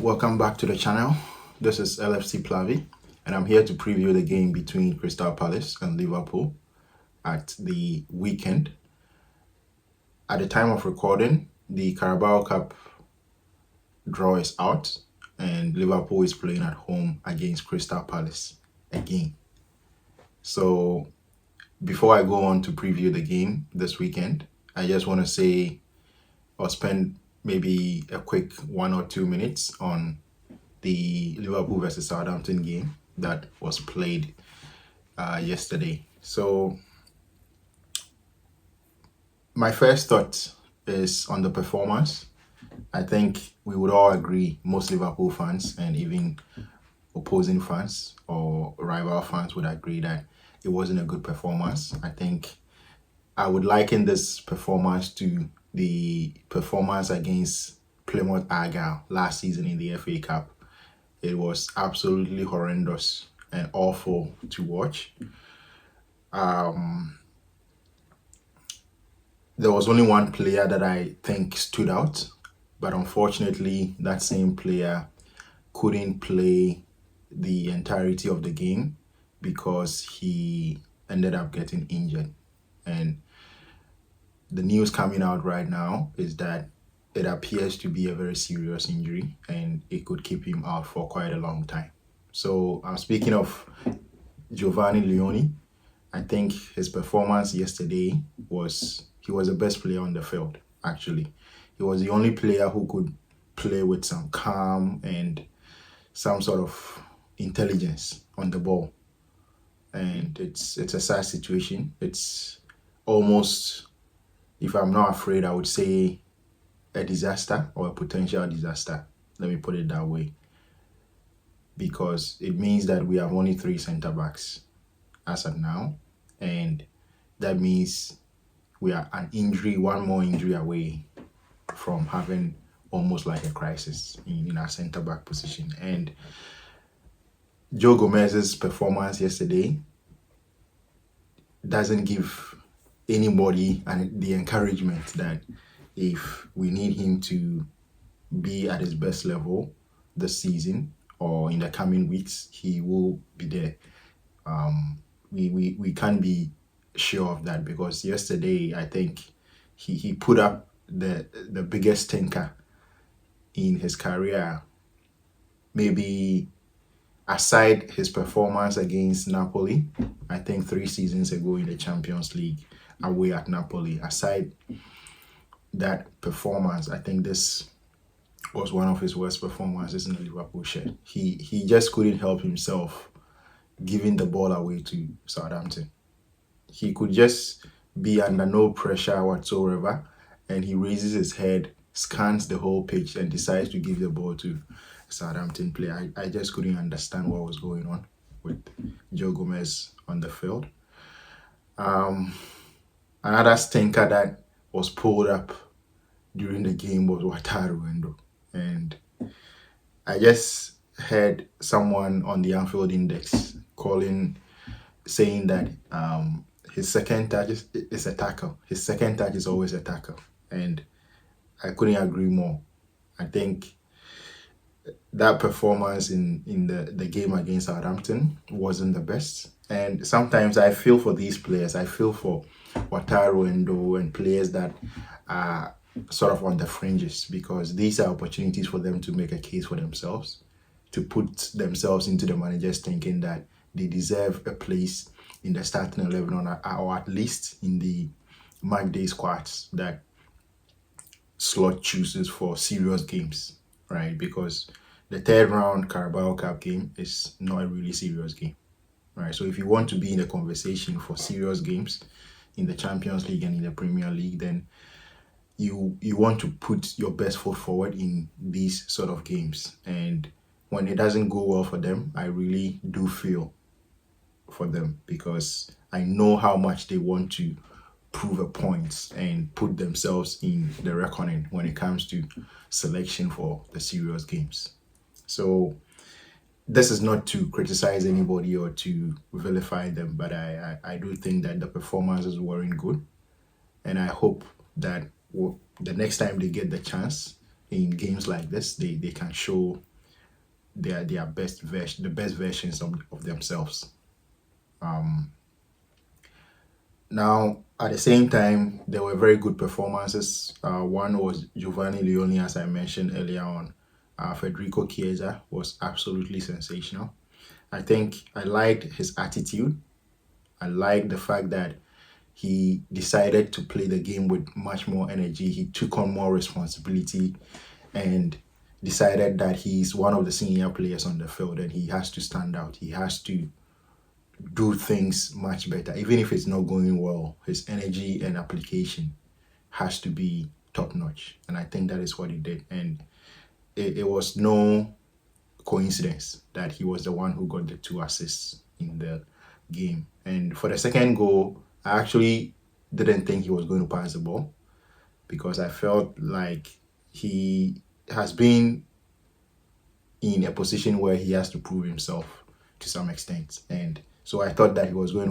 Welcome back to the channel. This is LFC Plavi, and I'm here to preview the game between Crystal Palace and Liverpool at the weekend. At the time of recording, the Carabao Cup draw is out, and Liverpool is playing at home against Crystal Palace again. So before I go on to preview the game this weekend, I just want to say or spend maybe a quick 1 or 2 minutes on the Liverpool versus Southampton game that was played yesterday. So my first thought is on the performance. I think we would all agree, most Liverpool fans and even opposing fans or rival fans would agree that it wasn't a good performance. I think I would liken this performance to the performance against Plymouth Argyle last season in the FA Cup. It was absolutely horrendous and awful to watch. There was only one player that I think stood out, but unfortunately that same player couldn't play the entirety of the game because he ended up getting injured. And the news coming out right now is that it appears to be a very serious injury and it could keep him out for quite a long time. So I'm speaking of Giovanni Leone. I think his performance yesterday he was the best player on the field, actually. He was the only player who could play with some calm and some sort of intelligence on the ball. And it's a sad situation. It's almost, if I'm not afraid, I would say a disaster or a potential disaster. Let me put it that way. Because it means that we have only 3 centre backs as of now. And that means we are one more injury away from having almost like a crisis in our centre back position. And Joe Gomez's performance yesterday doesn't give anybody the encouragement that if we need him to be at his best level this season or in the coming weeks, he will be there. We can't be sure of that because yesterday I think he put up the biggest stinker in his career, maybe aside his performance against Napoli, I think 3 seasons ago in the Champions League away at Napoli. Aside that performance, I think this was one of his worst performances in the Liverpool shirt. He just couldn't help himself giving the ball away to Southampton. He could just be under no pressure whatsoever, and he raises his head, scans the whole pitch, and decides to give the ball to a Southampton player. I just couldn't understand what was going on with Joe Gomez on the field. Another stinker that was pulled up during the game was Wataru Endo. And I just heard someone on the Anfield Index saying that his second touch is a tackle. His second touch is always a tackle. And I couldn't agree more. I think that performance in the game against Southampton wasn't the best. And sometimes I feel for these players. I feel for Wataru Endo and players that are sort of on the fringes, because these are opportunities for them to make a case for themselves, to put themselves into the manager's thinking that they deserve a place in the starting 11 or at least in the match day squads that slot chooses for serious games, right? Because the 3rd round Carabao Cup game is not a really serious game, right? So if you want to be in the conversation for serious games in the Champions League and in the Premier League, then you want to put your best foot forward in these sort of games. And when it doesn't go well for them, I really do feel for them, because I know how much they want to prove a point and put themselves in the reckoning when it comes to selection for the serious games. So this is not to criticize anybody or to vilify them, but I do think that the performances weren't good. And I hope that the next time they get the chance in games like this, they can show their best version, the best versions of themselves. Um, Now, at the same time, there were very good performances. One was Giovanni Leone, as I mentioned earlier on. Federico Chiesa was absolutely sensational. I think I liked his attitude. I liked the fact that he decided to play the game with much more energy. He took on more responsibility and decided that he's one of the senior players on the field and he has to stand out. He has to do things much better. Even if it's not going well, his energy and application has to be top notch. And I think that is what he did. And it was no coincidence that he was the one who got the two assists in the game. And for the second goal, I actually didn't think he was going to pass the ball because I felt like he has been in a position where he has to prove himself to some extent. And so I thought that he was going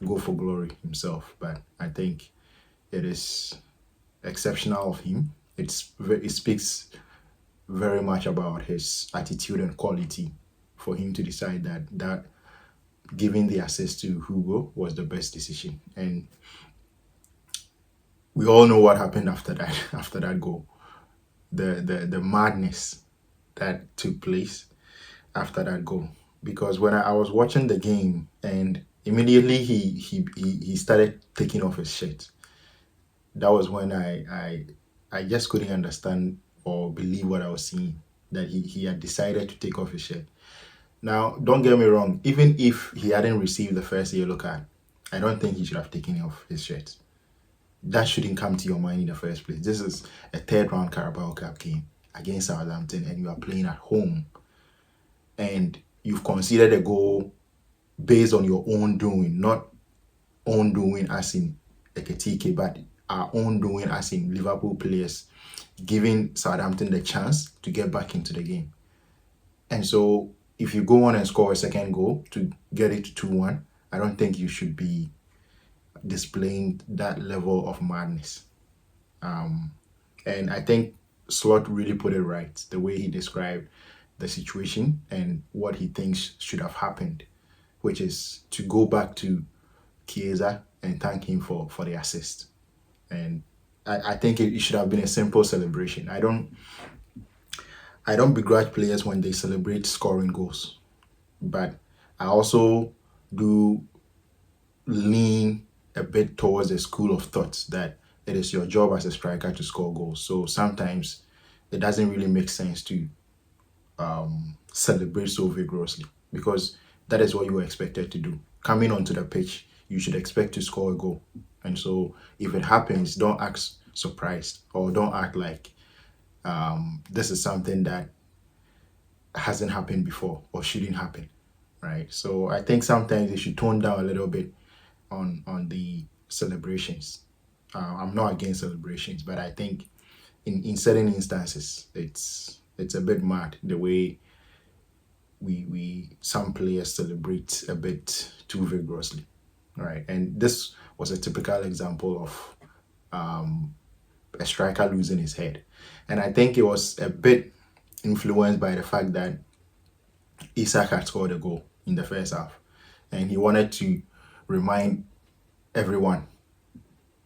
to go for glory himself. But I think it is exceptional of him. It speaks very much about his attitude and quality for him to decide that giving the assist to Hugo was the best decision. And we all know what happened after that. After that goal, the madness that took place after that goal. Because when I was watching the game and immediately he started taking off his shirt. That was when I just couldn't understand or believe what I was seeing. That he had decided to take off his shirt. Now, don't get me wrong, even if he hadn't received the first yellow card, I don't think he should have taken off his shirt. That shouldn't come to your mind in the first place. This is a third round Carabao Cup game against Southampton and you are playing at home and you've conceded a goal based on your own doing, not own doing as in Eketike, but our own doing as in Liverpool players giving Southampton the chance to get back into the game. And so if you go on and score a second goal to get it to 2-1, I don't think you should be displaying that level of madness. And I think Slot really put it right, the way he described the situation and what he thinks should have happened, which is to go back to Chiesa and thank him for the assist. And I think it should have been a simple celebration. I don't begrudge players when they celebrate scoring goals, but I also do lean a bit towards the school of thought that it is your job as a striker to score goals. So sometimes it doesn't really make sense to celebrate so vigorously because that is what you were expected to do. Coming onto the pitch, you should expect to score a goal. And so if it happens, don't act surprised or don't act like this is something that hasn't happened before or shouldn't happen, right? So I think sometimes they should tone down a little bit on the celebrations. I'm not against celebrations, but I think in certain instances it's a bit mad the way we some players celebrate a bit too vigorously, right? And this was a typical example of a striker losing his head, and I think it was a bit influenced by the fact that Isak had scored a goal in the first half, and he wanted to remind everyone,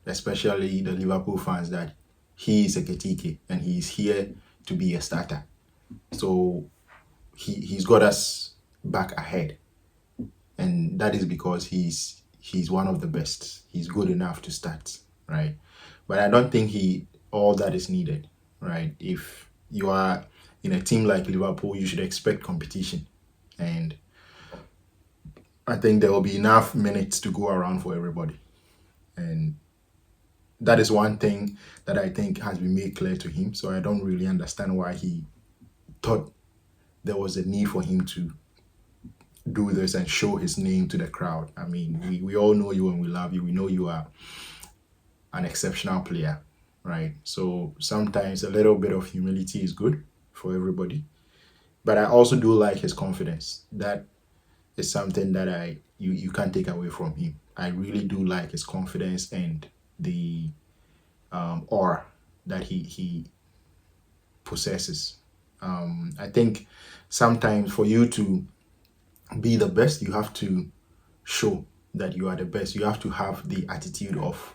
especially the Liverpool fans, that he is a Ketike and he is here to be a starter. So he's got us back ahead, and that is because he's one of the best. He's good enough to start, right? But I don't think all that is needed, right? If you are in a team like Liverpool, you should expect competition, and I think there will be enough minutes to go around for everybody, and that is one thing that I think has been made clear to him. So I don't really understand why he thought there was a need for him to do this and show his name to the crowd. I mean, we all know you and we love you. We know you are an exceptional player, right? So sometimes a little bit of humility is good for everybody. But I also do like his confidence. That is something that you can't take away from him. I really do like his confidence and the aura that he possesses. I think sometimes for you to be the best, you have to show that you are the best. You have to have the attitude of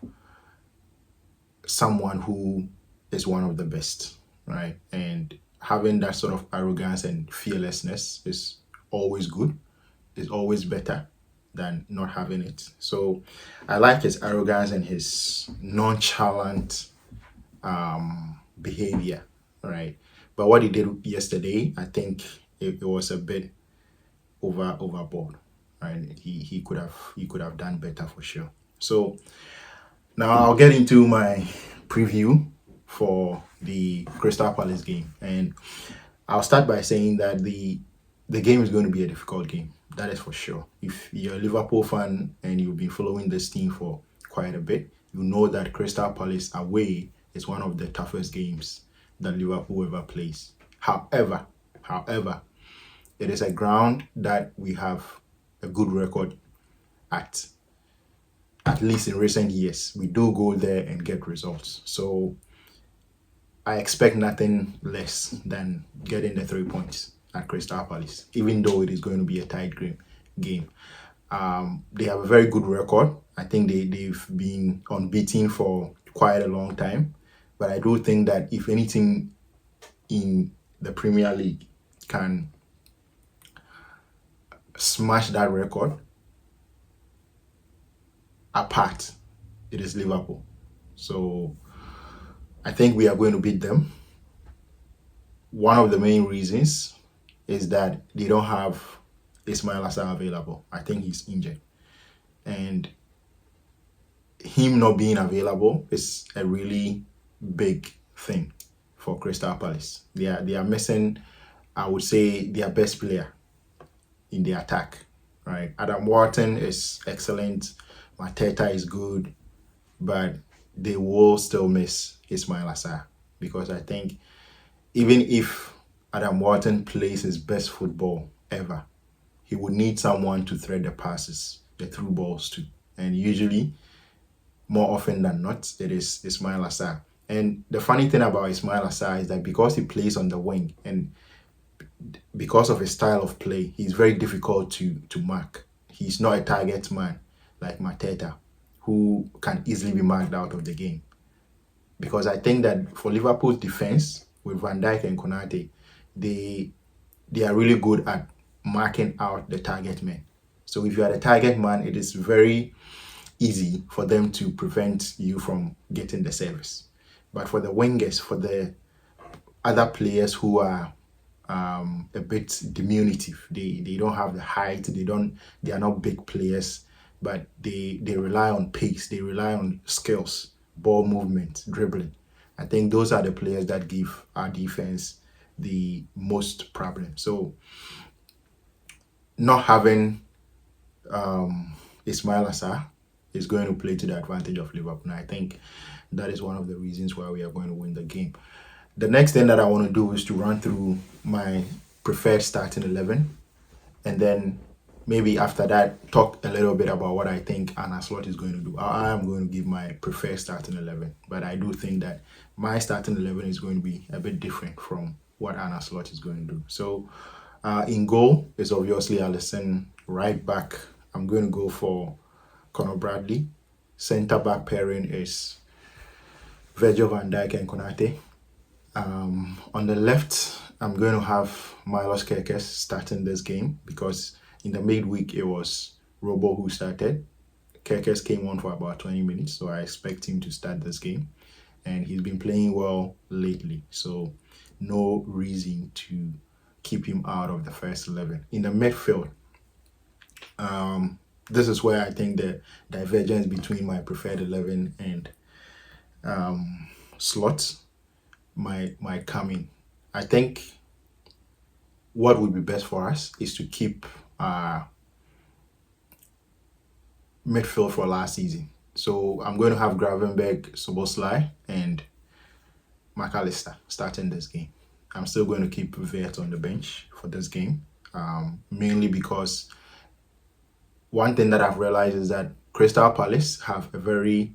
someone who is one of the best, right? And having that sort of arrogance and fearlessness is always good, is always better than not having it. So I like his arrogance and his nonchalant behavior, right? But what he did yesterday, I think it was a bit overboard, right? He could have done better for sure. So now I'll get into my preview for the Crystal Palace game, and I'll start by saying that the game is going to be a difficult game. That is for sure. If you're a Liverpool fan and you've been following this team for quite a bit, you know that Crystal Palace away is one of the toughest games that Liverpool ever plays. However, it is a ground that we have a good record at least in recent years. We do go there and get results. So I expect nothing less than getting the 3 points at Crystal Palace, even though it is going to be a tight game. They have a very good record. I think they've been unbeaten for quite a long time. But I do think that if anything in the Premier League can smash that record apart, it is Liverpool. So I think we are going to beat them. One of the main reasons is that they don't have Ismail Assar available. I think he's injured. And him not being available is a really big thing for Crystal Palace. They are missing, I would say, their best player in the attack. Right? Adam Wharton is excellent. Mateta is good, but they will still miss Ismail Assar, because I think even if Adam Wharton plays his best football ever, he would need someone to thread the passes, the through balls to. And usually, more often than not, it is Ismail Assar. And the funny thing about Ismail Assar is that because he plays on the wing and because of his style of play, he's very difficult to mark. He's not a target man like Mateta, who can easily be marked out of the game. Because I think that for Liverpool's defense, with Van Dijk and Konate, they are really good at marking out the target man. So if you are the target man, it is very easy for them to prevent you from getting the service. But for the wingers, for the other players who are a bit diminutive, they don't have the height, they are not big players, but they rely on pace, they rely on skills, ball movement, dribbling. I think those are the players that give our defense the most problem. So not having Ismail Assar is going to play to the advantage of Liverpool. And I think that is one of the reasons why we are going to win the game. The next thing that I want to do is to run through my preferred starting 11, and then maybe after that talk a little bit about what I think Arne Slot is going to do. I am going to give my preferred starting 11, but I do think that my starting 11 is going to be a bit different from what Arne Slot is going to do. So in goal is obviously Alisson. Right back, I'm going to go for Conor Bradley. Centre back pairing is Virgil van Dijk and Konate. On the left, I'm going to have Milos Kerkez starting this game, because in the midweek it was Robo who started. Kerkez came on for about 20 minutes, so I expect him to start this game. And he's been playing well lately, so no reason to keep him out of the first 11. In the midfield, this is where I think the divergence between my preferred 11 and Slot might come in. I think what would be best for us is to keep our midfield for last season. So I'm going to have Gravenberg, Soboslai, and McAllister starting this game. I'm still going to keep Vert on the bench for this game, mainly because one thing that I've realized is that Crystal Palace have a very...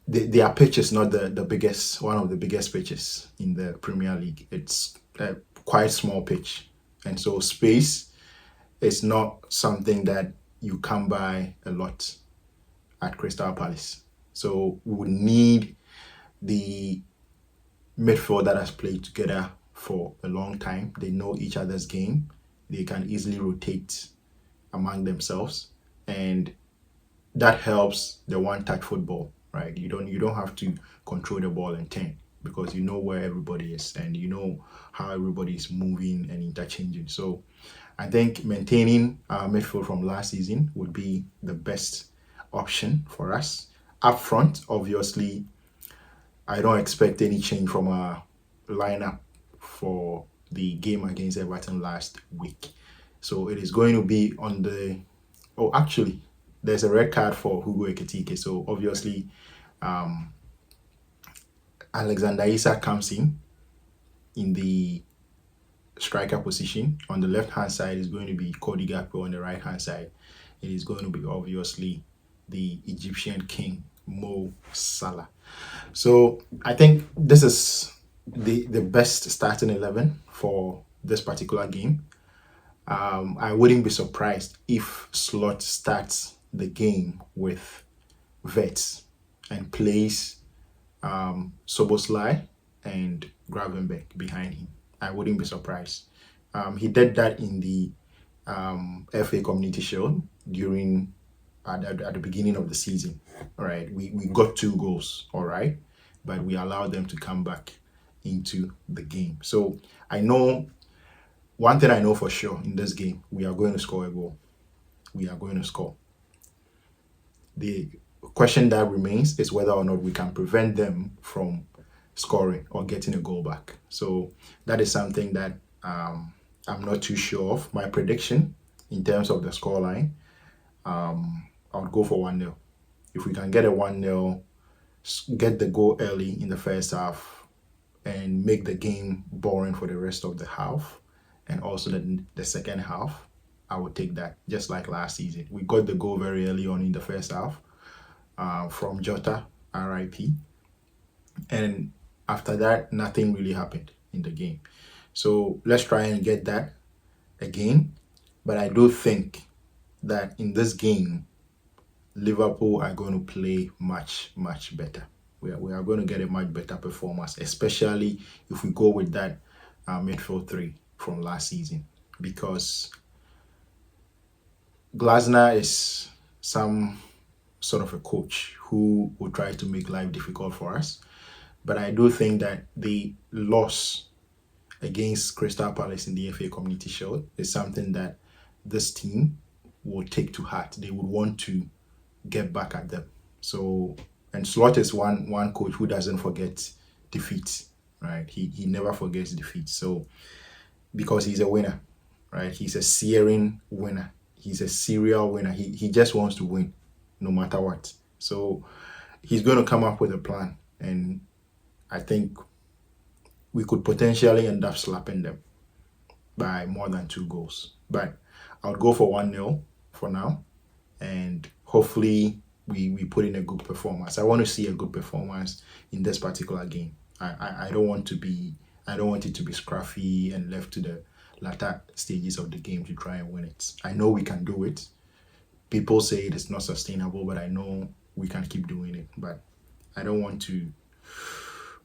Their pitch is not the biggest, one of the biggest pitches in the Premier League. It's quite small pitch, and so space is not something that you come by a lot at Crystal Palace. So we would need the midfield that has played together for a long time. They know each other's game. They can easily rotate among themselves, and that helps the one-touch football, right? You don't have to control the ball and turn, because you know where everybody is and you know how everybody is moving and interchanging. So I think maintaining our midfield from last season would be the best option for us. Up front, obviously, I don't expect any change from our lineup for the game against Everton last week. So it is going to be on the. Oh, actually, there's a red card for Hugo Ekitike. So obviously, um, Alexander Isak comes in the striker position. On the left hand side is going to be Cody Gakpo. On the right hand side, it is going to be obviously the Egyptian king Mo Salah. So I think this is the best starting 11 for this particular game. I wouldn't be surprised if Slot starts the game with Vets and plays Soboslai and Gravenberg behind him. I wouldn't be surprised. He did that in the FA Community Shield during at the beginning of the season. All right, we got 2 goals, all right, but we allowed them to come back into the game. So I know one thing I know for sure in this game, we are going to score a goal. We are going to score. The question that remains is whether or not we can prevent them from scoring or getting a goal back. So that is something that I'm not too sure of. My prediction in terms of the scoreline, I would go for 1-0. If we can get a 1-0, get the goal early in the first half, and make the game boring for the rest of the half, and also the second half, I would take that, just like last season. We got the goal very early on in the first half from Jota, RIP. And after that, nothing really happened in the game. So let's try and get that again. But I do think that in this game, Liverpool are going to play much, much better. We are going to get a much better performance, especially if we go with that midfield 3 from last season, because Glasner is some sort of a coach who will try to make life difficult for us. But I do think that the loss against Crystal Palace in the FA Community Shield is something that this team will take to heart. They would want to get back at them. So, and Slot is one coach who doesn't forget defeat, right? He never forgets defeat. So, because he's a winner, right? He's a searing winner. He's a serial winner. He just wants to win no matter what. So he's going to come up with a plan, and I think we could potentially end up slapping them by more than 2 goals. But I would go for 1-0 for now, and hopefully we put in a good performance. I want to see a good performance in this particular game. I don't want it to be scruffy and left to the latter stages of the game to try and win it. I know we can do it. People say it is not sustainable, but I know we can keep doing it. But I don't want to.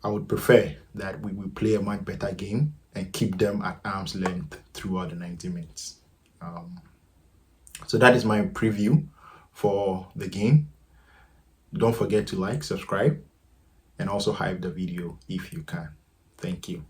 I would prefer that we play a much better game and keep them at arm's length throughout the 90 minutes. So that is my preview for the game. Don't forget to like, subscribe, and also hype the video if you can. Thank you.